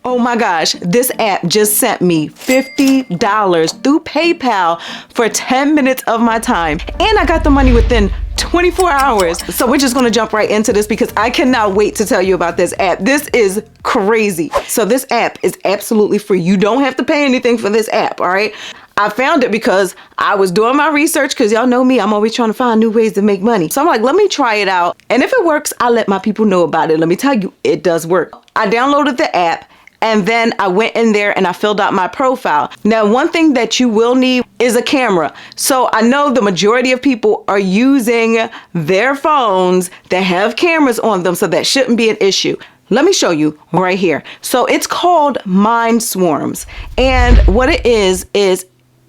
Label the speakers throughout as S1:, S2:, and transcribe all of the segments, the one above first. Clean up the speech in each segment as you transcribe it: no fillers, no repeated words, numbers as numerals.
S1: Oh my gosh, this app just sent me $50 through PayPal for 10 minutes of my time. And I got the money within 24 hours. So we're just gonna jump right into this because I cannot wait to tell you about this app. This is crazy. So this app is absolutely free. You don't have to pay anything for this app, all right? I found it because I was doing my research because y'all know me, I'm always trying to find new ways to make money. So I'm like, let me try it out. And if it works, I'll let my people know about it. Let me tell you, it does work. I downloaded the app and then I went in there and I filled out my profile. Now, one thing that you will need is a camera. So I know the majority of people are using their phones that have cameras on them, so that shouldn't be an issue. Let me show you right here. So it's called Mindswarms. And what it is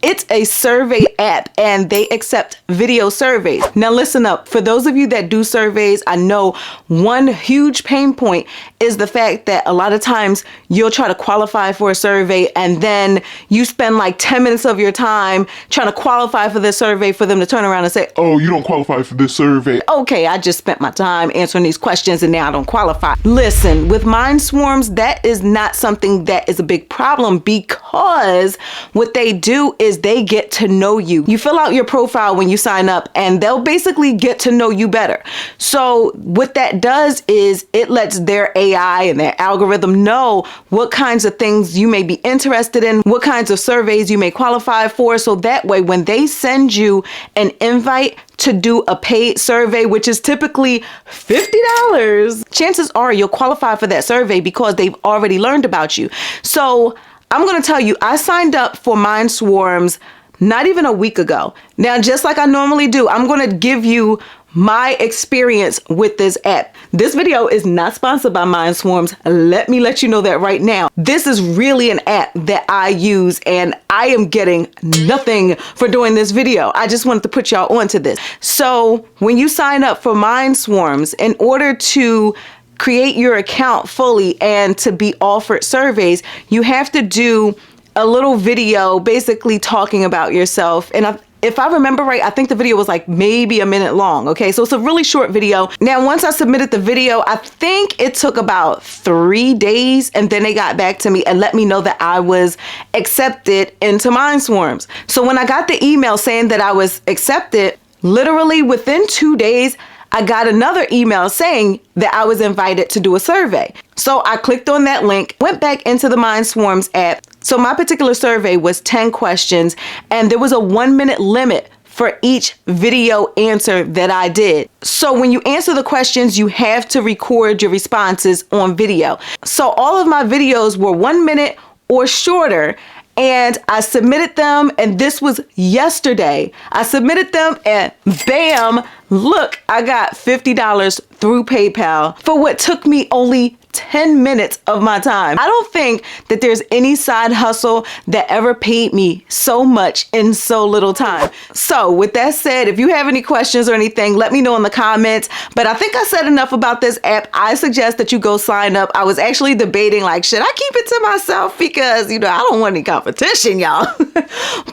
S1: it's a survey app and they accept video surveys. Now listen up, for those of you that do surveys, I know one huge pain point is the fact that a lot of times you'll try to qualify for a survey and then you spend like 10 minutes of your time trying to qualify for this survey for them to turn around and say, oh, you don't qualify for this survey. Okay, I just spent my time answering these questions and now I don't qualify. Listen, with Mindswarms, that is not something that is a big problem because what they do is they get to know you. You fill out your profile when you sign up and they'll basically get to know you better. So what that does is it lets their AI and their algorithm know what kinds of things you may be interested in, what kinds of surveys you may qualify for. So that way, when they send you an invite to do a paid survey, which is typically $50, chances are you'll qualify for that survey because they've already learned about you. So I'm going to tell you, I signed up for Mindswarms not even a week ago. Now, just like I normally do, I'm going to give you my experience with this app. This video is not sponsored by Mindswarms. Let me let you know that right now. This is really an app that I use and I am getting nothing for doing this video. I just wanted to put y'all onto this. So when you sign up for Mindswarms, in order to create your account fully and to be offered surveys, you have to do a little video basically talking about yourself. And if I remember right, I think the video was like maybe a minute long. Okay, so it's a really short video. Now, once I submitted the video, I think it took about 3 days and then they got back to me and let me know that I was accepted into Mindswarms. So when I got the email saying that I was accepted, literally within 2 days, I got another email saying that I was invited to do a survey. So I clicked on that link, went back into the Mindswarms app. So my particular survey was 10 questions and there was a 1-minute limit for each video answer that I did. So when you answer the questions, you have to record your responses on video. So all of my videos were 1 minute or shorter. And I submitted them, and this was yesterday. I submitted them and bam, look, I got $50 through PayPal for what took me only 10 minutes of my time. I don't think that there's any side hustle that ever paid me so much in so little time. So with that said, if you have any questions or anything, let me know in the comments. But I think I said enough about this app. I suggest that you go sign up. I was actually debating, like, should I keep it to myself? Because, you know, I don't want any competition, y'all.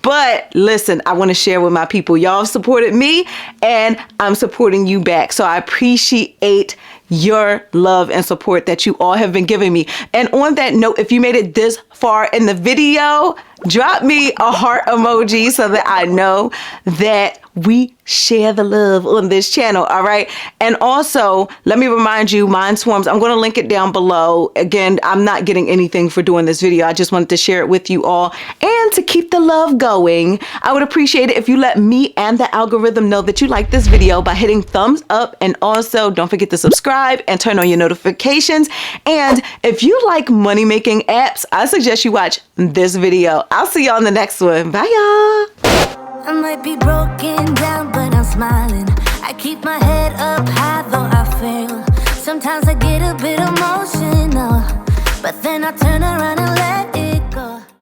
S1: But listen, I want to share with my people. Y'all supported me and I'm supporting you back. So I appreciate your love and support that you all have been giving me. And on that note, if you made it this far in the video, drop me a heart emoji so that I know that we share the love on this channel, all right? And also, let me remind you, Mindswarms, I'm going to link it down below. Again, I'm not getting anything for doing this video. I just wanted to share it with you all. And to keep the love going, I would appreciate it if you let me and the algorithm know that you like this video by hitting thumbs up. And also, don't forget to subscribe and turn on your notifications. And if you like money-making apps, I suggest you watch this video. I'll see y'all in the next one. Bye, y'all.
S2: I might be broken down, but I'm smiling. I keep my head up high, though I fail. Sometimes I get a bit emotional, but then I turn around and